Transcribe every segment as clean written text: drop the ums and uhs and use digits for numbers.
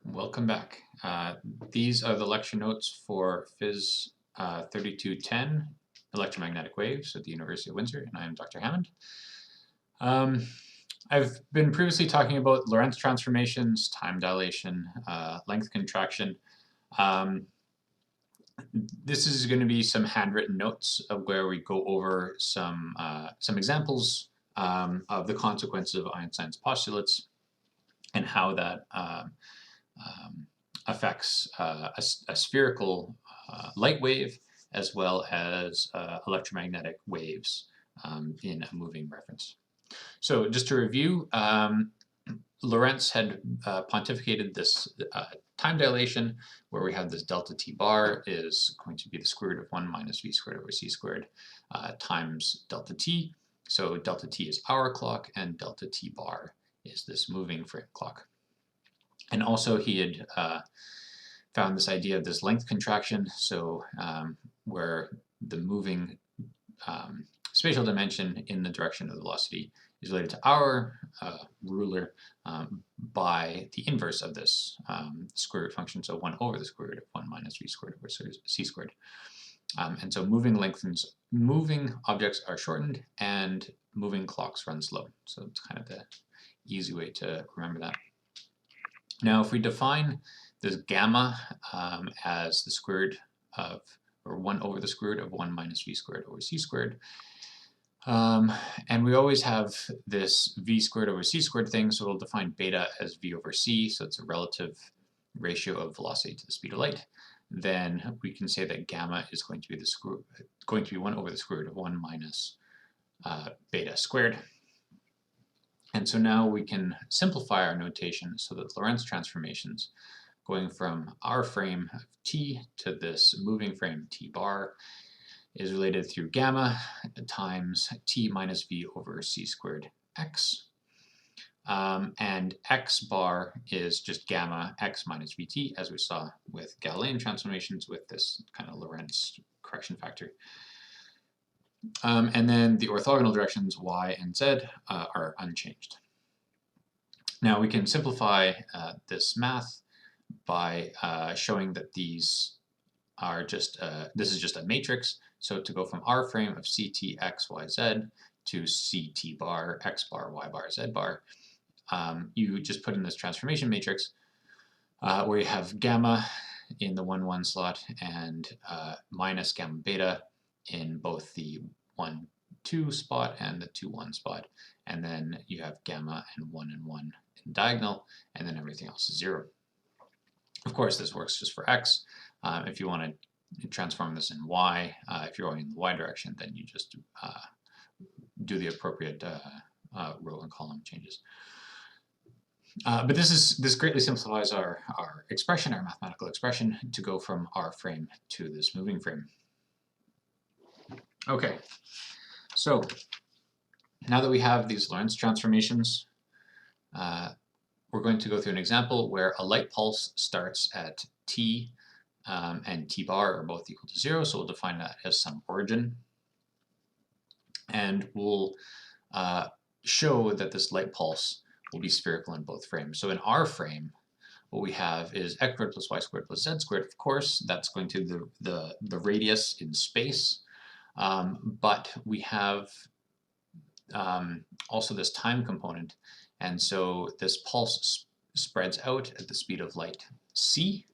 Welcome back. These are the lecture notes for Phys 3210, Electromagnetic Waves at the University of Windsor, and I am Dr. Hammond. I've been previously talking about Lorentz transformations, time dilation, length contraction. This is going to be some handwritten notes of where we go over some examples of the consequences of Einstein's postulates and how that affects a spherical light wave as well as electromagnetic waves in a moving reference. So just to review, Lorentz had pontificated this time dilation where we have this delta t bar is going to be the square root of 1 minus v squared over c squared times delta t. So delta t is our clock and delta t bar is this moving frame clock. And also he had found this idea of this length contraction, so where the moving spatial dimension in the direction of the velocity is related to our ruler by the inverse of this square root function, so 1 over the square root of 1 minus v squared over c squared. And so moving objects are shortened and moving clocks run slow. So it's kind of the easy way to remember that. Now, if we define this gamma as the square root of, or 1 over the square root of 1 minus v squared over c squared, and we always have this v squared over c squared thing, so we'll define beta as v over c, so it's a relative ratio of velocity to the speed of light. Then we can say that gamma is going to be 1 over the square root of 1 minus beta squared. And so now we can simplify our notation so that Lorentz transformations going from our frame of t to this moving frame t bar is related through gamma times t minus v over c squared x. And x bar is just gamma x minus vt, as we saw with Galilean transformations with this kind of Lorentz correction factor. And then the orthogonal directions y and z are unchanged. Now we can simplify this math by showing that these are just, this is just a matrix. So to go from our frame of ct x y z to ct bar x bar y bar z bar, you just put in this transformation matrix where you have gamma in the 1, 1 slot and minus gamma beta in both the 1, 2 spot and the 2, 1 spot. And then you have gamma and 1 in diagonal, and then everything else is 0. Of course, this works just for x. If you want to transform this in y, if you're going in the y direction, then you just do the appropriate row and column changes. But this greatly simplifies our expression, our mathematical expression, to go from our frame to this moving frame. Okay, so now that we have these Lorentz transformations, we're going to go through an example where a light pulse starts at t and t bar are both equal to 0, so we'll define that as some origin. And we'll show that this light pulse will be spherical in both frames. So in our frame, what we have is x squared plus y squared plus z squared. Of course, that's going to be the radius in space, but we have also this time component, and so this pulse spreads out at the speed of light c.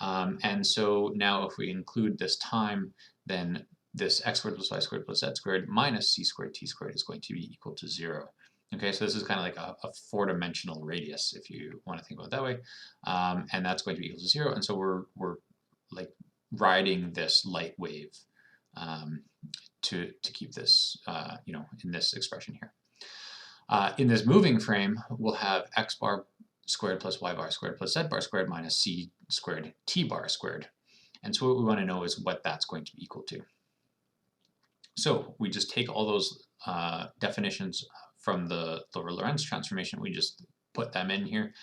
And so now if we include this time, then this x squared plus y squared plus z squared minus c squared t squared is going to be equal to 0. Okay, so this is kind of like a 4-dimensional radius, if you want to think about it that way, and that's going to be equal to 0. And so we're like riding this light wave to keep this in this expression here. In this moving frame, we'll have x bar squared plus y bar squared plus z bar squared minus c squared t bar squared. And so what we want to know is what that's going to be equal to. So we just take all those definitions from the Lorentz transformation, we just put them in here.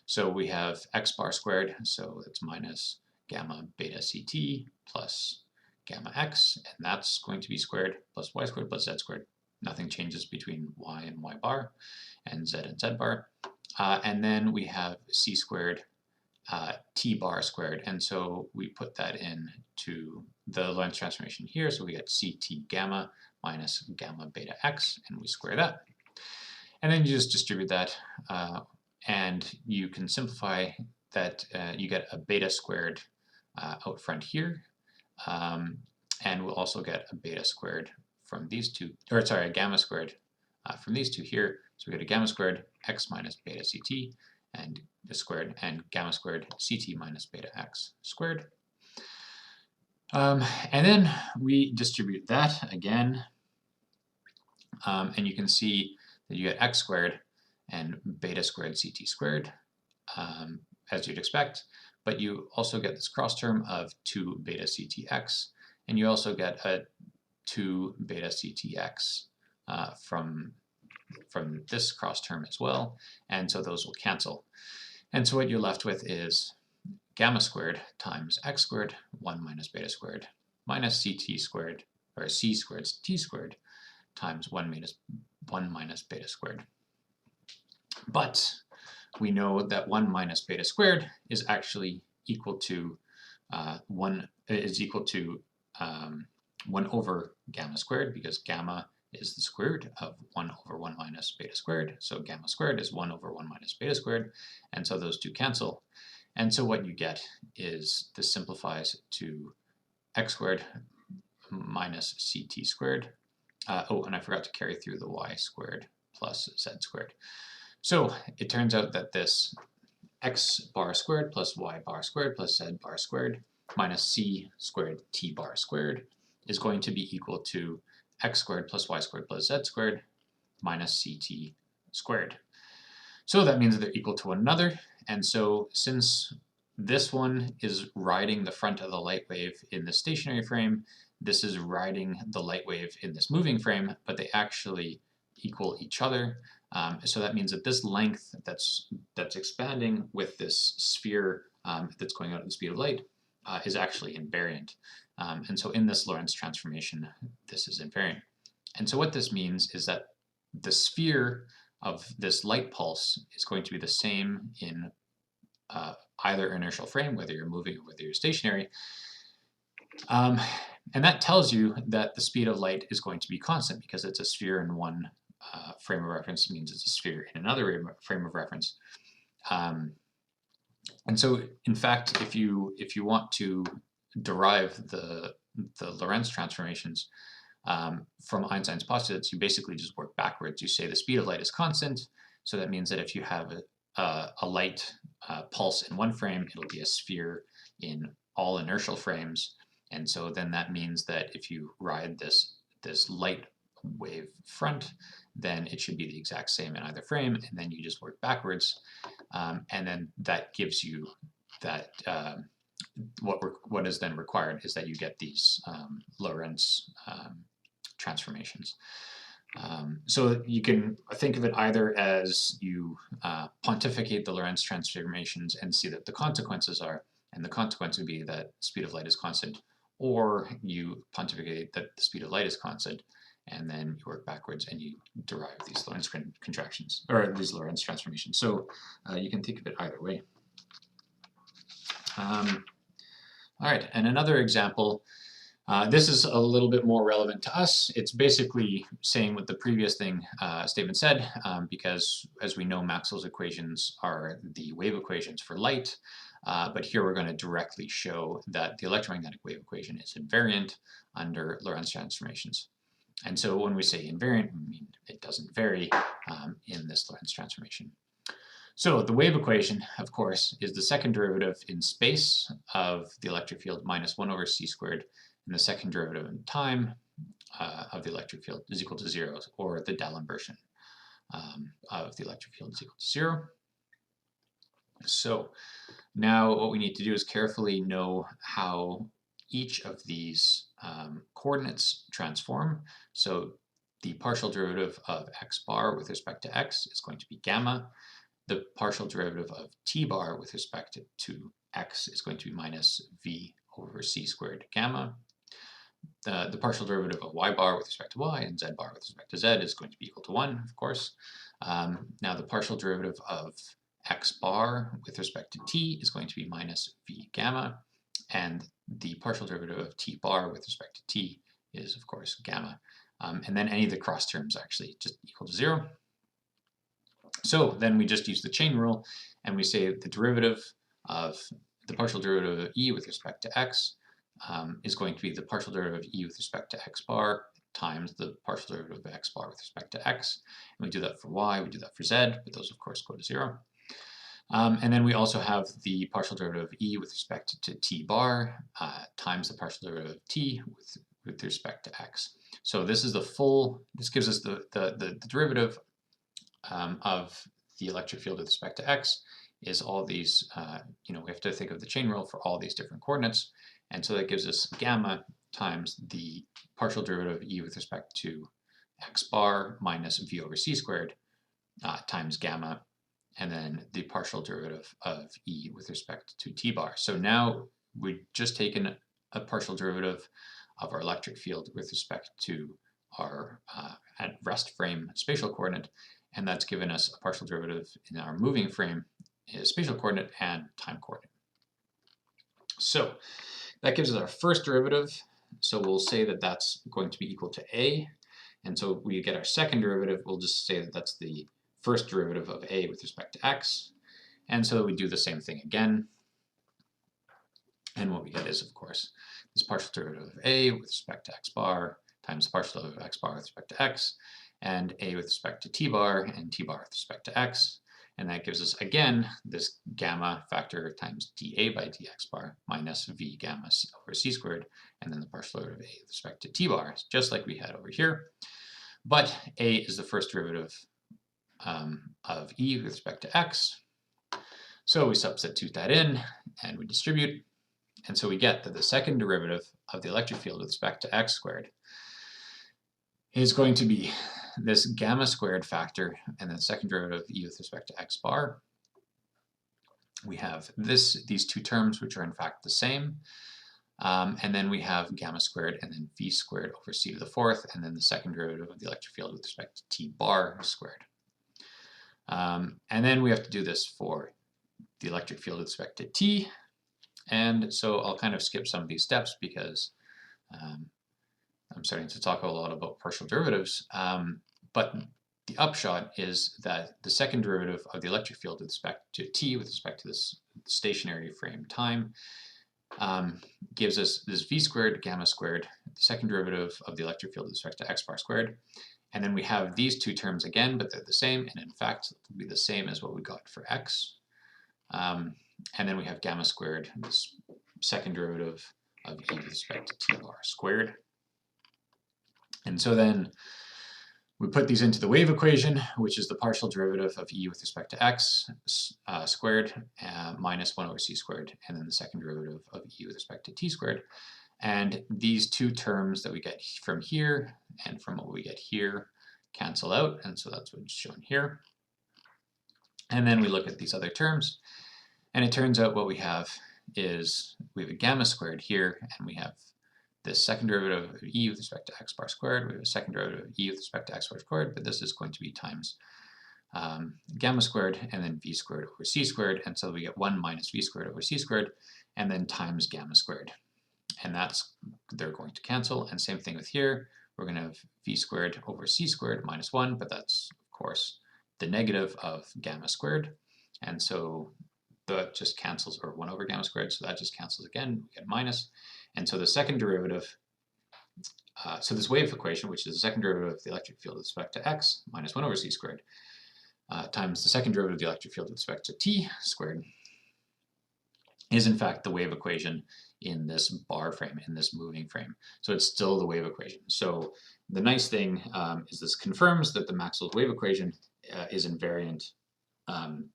So we have x bar squared, so it's minus gamma beta ct plus gamma x, and that's going to be squared plus y squared plus z squared. Nothing changes between y and y bar, and z bar. And then we have c squared t bar squared. And so we put that into the Lorentz transformation here. So we get ct gamma minus gamma beta x, and we square that. And then you just distribute that, and you can simplify that. You get a beta squared out front here, and we'll also get a beta squared from these two, or sorry, a gamma squared from these two here. So we get a gamma squared x minus beta ct, and the squared, and gamma squared ct minus beta x squared. And then we distribute that again, and you can see that you get x squared and beta squared ct squared, as you'd expect, but you also get this cross term of 2 beta ctx, and you also get a 2 beta ctx from this cross term as well, and so those will cancel. And so what you're left with is gamma squared times x squared, 1 minus beta squared, minus ct squared, or c squared t squared, times 1 minus beta squared. But we know that 1 minus beta squared is actually equal to 1 over gamma squared, because gamma is the square root of 1 over 1 minus beta squared. So gamma squared is 1 over 1 minus beta squared, and so those two cancel. And so what you get is this simplifies to x squared minus ct squared. Oh, and I forgot to carry through the y squared plus z squared. So it turns out that this x bar squared plus y bar squared plus z bar squared minus c squared t bar squared is going to be equal to x squared plus y squared plus z squared minus ct squared. So that means that they're equal to one another, and so since this one is riding the front of the light wave in the stationary frame, this is riding the light wave in this moving frame, but they actually equal each other. So that means that this length that's expanding with this sphere that's going out at the speed of light is actually invariant. And so in this Lorentz transformation, this is invariant. And so what this means is that the sphere of this light pulse is going to be the same in either inertial frame, whether you're moving or whether you're stationary. And that tells you that the speed of light is going to be constant, because it's a sphere in one frame of reference means it's a sphere in another frame of reference. And so, in fact, if you want to derive the Lorentz transformations from Einstein's postulates, you basically just work backwards. You say the speed of light is constant, so that means that if you have a light pulse in one frame, it'll be a sphere in all inertial frames. And so then that means that if you ride this light wave front, then it should be the exact same in either frame, and then you just work backwards, and then that gives you that what is then required is that you get these Lorentz transformations. So you can think of it either as you pontificate the Lorentz transformations and see that the consequences are, and the consequence would be that speed of light is constant, or you pontificate that the speed of light is constant, and then you work backwards and you derive these Lorentz contractions, or these Lorentz transformations. So you can think of it either way. All right, and another example, this is a little bit more relevant to us. It's basically saying what the previous statement said, because as we know, Maxwell's equations are the wave equations for light, but here we're going to directly show that the electromagnetic wave equation is invariant under Lorentz transformations. And so when we say invariant, we mean it doesn't vary in this Lorentz transformation. So the wave equation, of course, is the second derivative in space of the electric field minus 1 over c squared, and the second derivative in time of the electric field is equal to 0, or the D'Alembert of the electric field is equal to 0. So now what we need to do is carefully know how each of these coordinates transform. So the partial derivative of x bar with respect to x is going to be gamma. The partial derivative of t bar with respect to x is going to be minus v over c squared gamma. The partial derivative of y bar with respect to y and z bar with respect to z is going to be equal to 1, of course. Now the partial derivative of x bar with respect to t is going to be minus v gamma, and the partial derivative of t bar with respect to t is, of course, gamma. And then any of the cross terms actually just equal to 0. So then we just use the chain rule, and we say the derivative of the partial derivative of e with respect to x is going to be the partial derivative of e with respect to x bar times the partial derivative of x bar with respect to x. And we do that for y, we do that for z, but those of course go to 0. And then we also have the partial derivative of e with respect to t bar times the partial derivative of t with respect to x. So this is this gives us the derivative of the electric field with respect to x is all these, we have to think of the chain rule for all these different coordinates. And so that gives us gamma times the partial derivative of e with respect to x bar minus v over c squared times gamma, and then the partial derivative of e with respect to t bar. So now we've just taken a partial derivative of our electric field with respect to our at rest frame spatial coordinate, and that's given us a partial derivative in our moving frame spatial coordinate and time coordinate. So that gives us our first derivative. So we'll say that that's going to be equal to a. And so we get our second derivative, we'll just say that that's the first derivative of a with respect to x. And so we do the same thing again. And what we get is, of course, this partial derivative of a with respect to x bar times the partial derivative of x bar with respect to x, and a with respect to t bar and t bar with respect to x. And that gives us, again, this gamma factor times dA by dx bar minus v gamma over c squared, and then the partial derivative of a with respect to t bar, just like we had over here. But a is the first derivative of e with respect to x. So we substitute that in, and we distribute. And so we get that the second derivative of the electric field with respect to x squared is going to be this gamma squared factor, and then second derivative of e with respect to x bar. We have these two terms, which are in fact the same. And then we have gamma squared and then v squared over c to the fourth, and then the second derivative of the electric field with respect to t bar squared. And then we have to do this for the electric field with respect to t. And so I'll kind of skip some of these steps because I'm starting to talk a lot about partial derivatives. But the upshot is that the second derivative of the electric field with respect to t, with respect to this stationary frame time, gives us this v squared gamma squared, the second derivative of the electric field with respect to x bar squared. And then we have these two terms again, but they're the same, and in fact will be the same as what we got for x. And then we have gamma squared, this second derivative of e with respect to t bar squared. And so then we put these into the wave equation, which is the partial derivative of e with respect to x squared minus 1 over c squared, and then the second derivative of e with respect to t squared. And these two terms that we get from here and from what we get here cancel out, and so that's what's shown here. And then we look at these other terms, and it turns out what we have is we have a gamma squared here, and we have this second derivative of e with respect to x bar squared. We have a second derivative of e with respect to x bar squared, but this is going to be times gamma squared and then v squared over c squared, and so we get 1 minus v squared over c squared, and then times gamma squared. And they're going to cancel, and same thing with here. We're going to have v squared over c squared minus 1, but that's, of course, the negative of gamma squared. And so that just cancels, or 1 over gamma squared, so that just cancels again, we get minus. And so the second derivative, so this wave equation, which is the second derivative of the electric field with respect to x minus 1 over c squared, times the second derivative of the electric field with respect to t squared, is in fact the wave equation in this bar frame, in this moving frame. So it's still the wave equation. So the nice thing is this confirms that the Maxwell's wave equation is invariant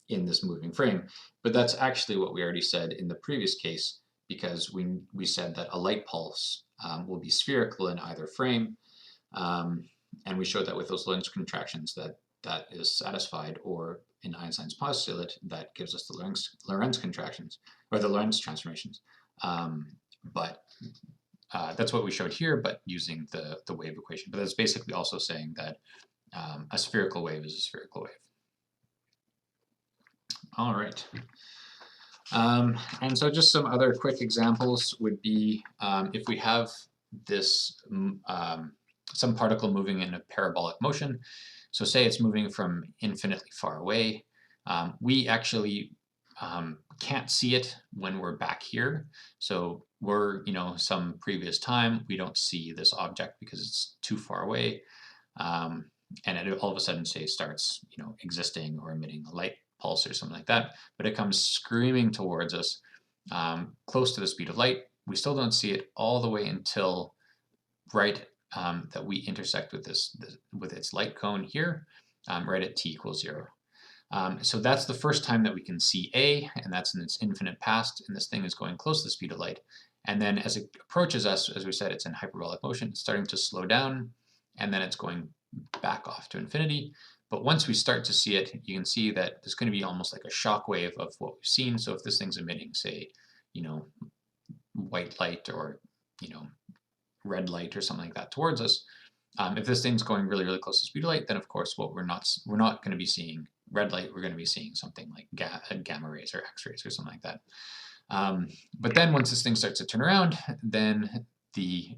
in this moving frame. But that's actually what we already said in the previous case, because we said that a light pulse will be spherical in either frame. And we showed that with those Lorentz contractions that is satisfied, or in Einstein's postulate, that gives us the Lorentz contractions, or the Lorentz transformations. But that's what we showed here, but using the wave equation. But that's basically also saying that a spherical wave is a spherical wave. All right. And so just some other quick examples would be if we have this some particle moving in a parabolic motion. So say it's moving from infinitely far away. We actually can't see it when we're back here. So we're, some previous time, we don't see this object because it's too far away. And it all of a sudden, say, starts, existing or emitting a light pulse or something like that, but it comes screaming towards us, close to the speed of light. We still don't see it all the way until right that we intersect with with its light cone here, right at t equals 0. So that's the first time that we can see A, and that's in its infinite past, and this thing is going close to the speed of light. And then as it approaches us, as we said, it's in hyperbolic motion, it's starting to slow down, and then it's going back off to infinity. But once we start to see it, you can see that there's going to be almost like a shock wave of what we've seen. So if this thing's emitting, say, white light or, red light or something like that towards us, if this thing's going really, really close to speed of light, then of course what we're not going to be seeing red light, we're going to be seeing something like gamma rays or X-rays or something like that. But then once this thing starts to turn around, then the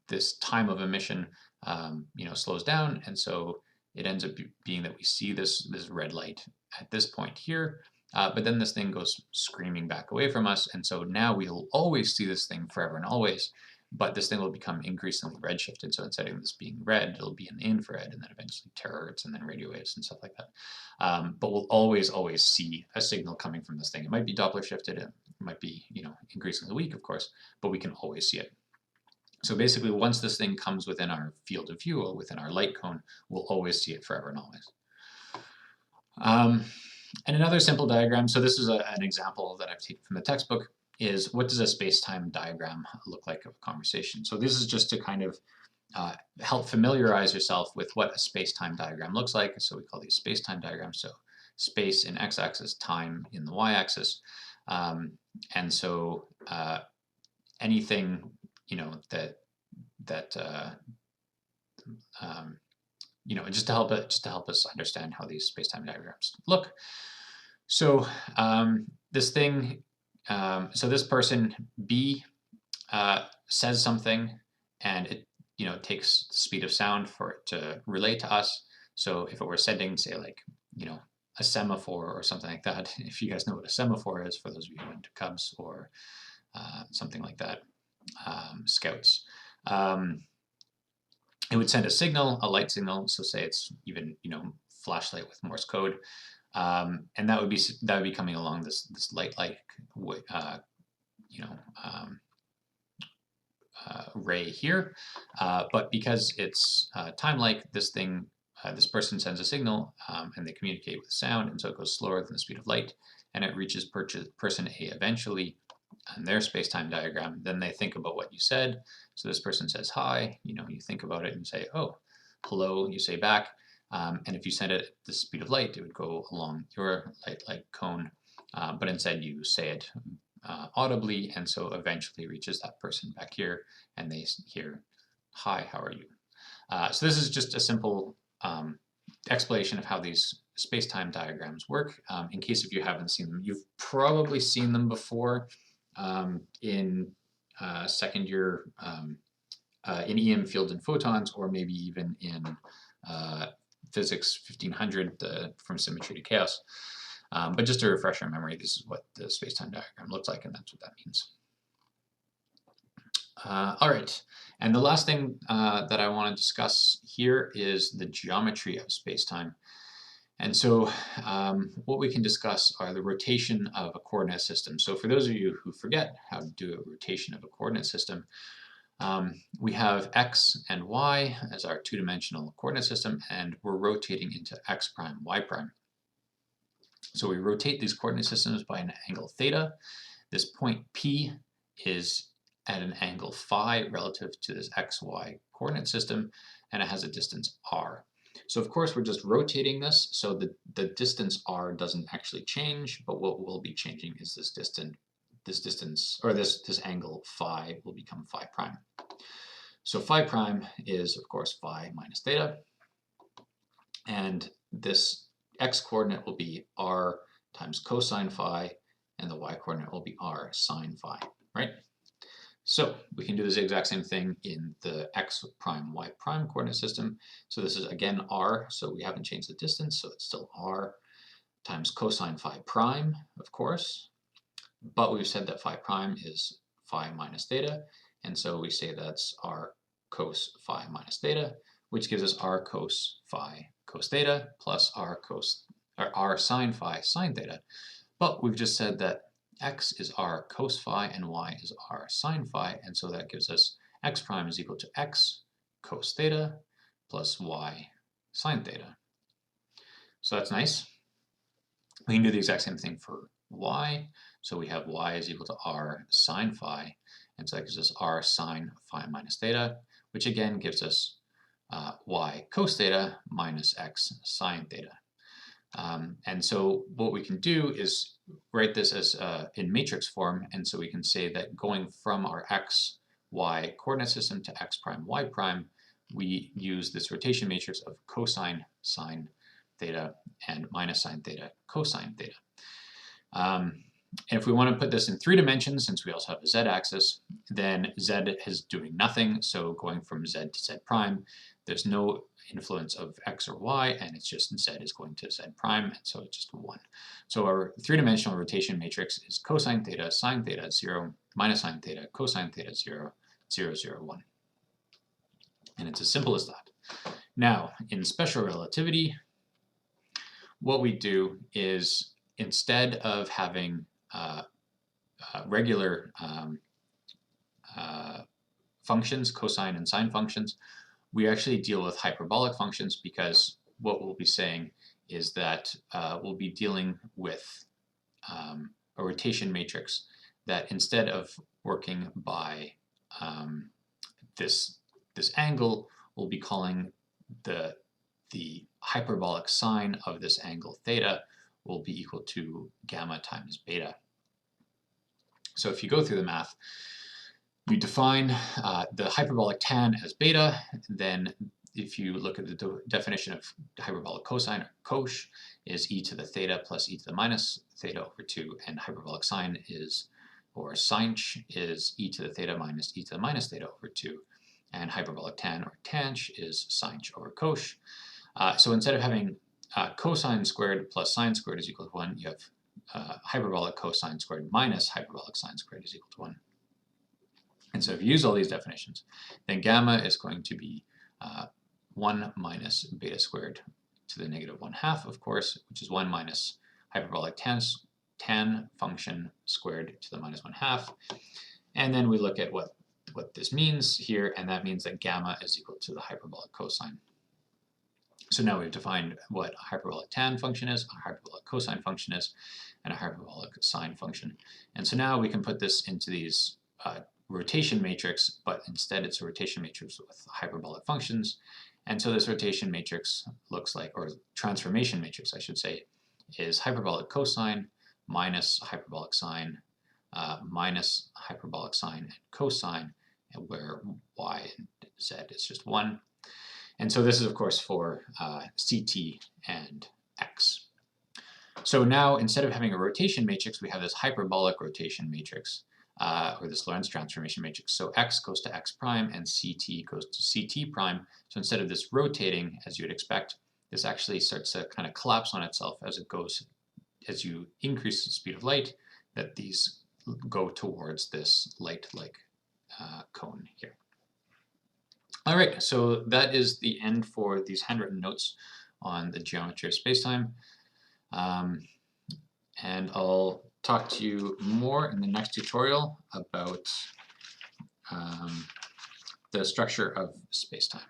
this time of emission slows down, and so it ends up being that we see this red light at this point here, but then this thing goes screaming back away from us, and so now we'll always see this thing forever and always, but this thing will become increasingly redshifted. So instead of this being red, it'll be in the infrared, and then eventually terahertz, and then radio waves and stuff like that. But we'll always see a signal coming from this thing. It might be Doppler shifted, it might be increasingly weak, of course, but we can always see it. So basically, once this thing comes within our field of view or within our light cone, we'll always see it forever and always. And another simple diagram, so this is an example that I've taken from the textbook, is what does a space-time diagram look like of a conversation? So this is just to kind of help familiarize yourself with what a space-time diagram looks like. So we call these space-time diagrams. So space in x-axis, time in the y-axis. And so anything just to help us understand how these space-time diagrams look. So this thing, so this person B says something, and it takes the speed of sound for it to relay to us. So if it were sending, say, like a semaphore or something like that, if you guys know what a semaphore is, for those of you who went to Cubs or something like that, Scouts, it would send a signal, a light signal. So say it's even flashlight with Morse code, and that would be coming along this light-like ray here. But because it's time-like, this person sends a signal, and they communicate with sound, and so it goes slower than the speed of light, and it reaches person A eventually on their space-time diagram. Then they think about what you said. So this person says hi, you think about it and say, oh, hello, you say back. And if you send it at the speed of light, it would go along your light-like cone, but instead you say it audibly, and so eventually reaches that person back here, and they hear, hi, how are you? So this is just a simple explanation of how these space-time diagrams work. In case if you haven't seen them, you've probably seen them before in second year in EM fields and photons, or maybe even in physics 1500 from symmetry to chaos. But just to refresh our memory, this is what the space-time diagram looks like, and that's what that means. All right, and the last thing that I want to discuss here is the geometry of space-time. And so what we can discuss are the rotation of a coordinate system. So for those of you who forget how to do a rotation of a coordinate system, we have x and y as our two-dimensional coordinate system, and we're rotating into x prime, y prime. So we rotate these coordinate systems by an angle theta. This point P is at an angle phi relative to this xy coordinate system, and it has a distance r. So of course we're just rotating this, so the distance r doesn't actually change, but what will be changing is this distance, or this angle phi will become phi prime. So phi prime is of course phi minus theta, and this x coordinate will be r times cosine phi, and the y coordinate will be r sine phi, right? So we can do this exact same thing in the x prime, y prime coordinate system. So this is again r, so we haven't changed the distance, so it's still r times cosine phi prime, of course. But we've said that phi prime is phi minus theta, and so we say that's r cos phi minus theta, which gives us r cos phi cos theta plus r sine phi sine theta. But we've just said that x is r cos phi and y is r sine phi, and so that gives us x prime is equal to x cos theta plus y sine theta. So that's nice. We can do the exact same thing for y. So we have y is equal to r sine phi, and so that gives us r sine phi minus theta, which again gives us y cos theta minus x sine theta. And so what we can do is write this as in matrix form, and so we can say that going from our x, y coordinate system to x prime, y prime, we use this rotation matrix of cosine sine theta and minus sine theta cosine theta. And if we want to put this in 3 dimensions, since we also have a z-axis, then z is doing nothing, so going from z to z prime, there's no influence of x or y, and it's just z is going to z prime, and so it's just 1. So our 3-dimensional rotation matrix is cosine theta, sine theta, 0, minus sine theta, cosine theta, 0, 0, 0, 1. And it's as simple as that. Now, in special relativity, what we do is instead of having regular functions, cosine and sine functions, we actually deal with hyperbolic functions, because what we'll be saying is that we'll be dealing with a rotation matrix that instead of working by this angle, we'll be calling the hyperbolic sine of this angle theta will be equal to gamma times beta. So if you go through the math, you define the hyperbolic tan as beta, then if you look at the definition of hyperbolic cosine, or cosh, is e to the theta plus e to the minus theta over 2, and hyperbolic sine is, or sinh, is e to the theta minus e to the minus theta over 2, and hyperbolic tan, or tanh, is sinh over cosh. So instead of having cosine squared plus sine squared is equal to 1, you have hyperbolic cosine squared minus hyperbolic sine squared is equal to 1. And so if you use all these definitions, then gamma is going to be 1 minus beta squared to the negative 1/2, of course, which is 1 minus hyperbolic tan function squared to the minus 1/2. And then we look at what this means here, and that means that gamma is equal to the hyperbolic cosine. So now we've defined what a hyperbolic tan function is, a hyperbolic cosine function is, and a hyperbolic sine function. And so now we can put this into these rotation matrix, but instead it's a rotation matrix with hyperbolic functions. And so this rotation matrix looks like, or transformation matrix I should say, is hyperbolic cosine minus hyperbolic sine minus hyperbolic sine and cosine, and where y and z is just 1. And so this is of course for CT and X. So now instead of having a rotation matrix, we have this hyperbolic rotation matrix, or this Lorentz transformation matrix. So X goes to X prime and CT goes to CT prime. So instead of this rotating, as you would expect, this actually starts to kind of collapse on itself as it goes, as you increase the speed of light, that these go towards this light-like cone here. All right, so that is the end for these handwritten notes on the geometry of spacetime. And I'll talk to you more in the next tutorial about the structure of spacetime.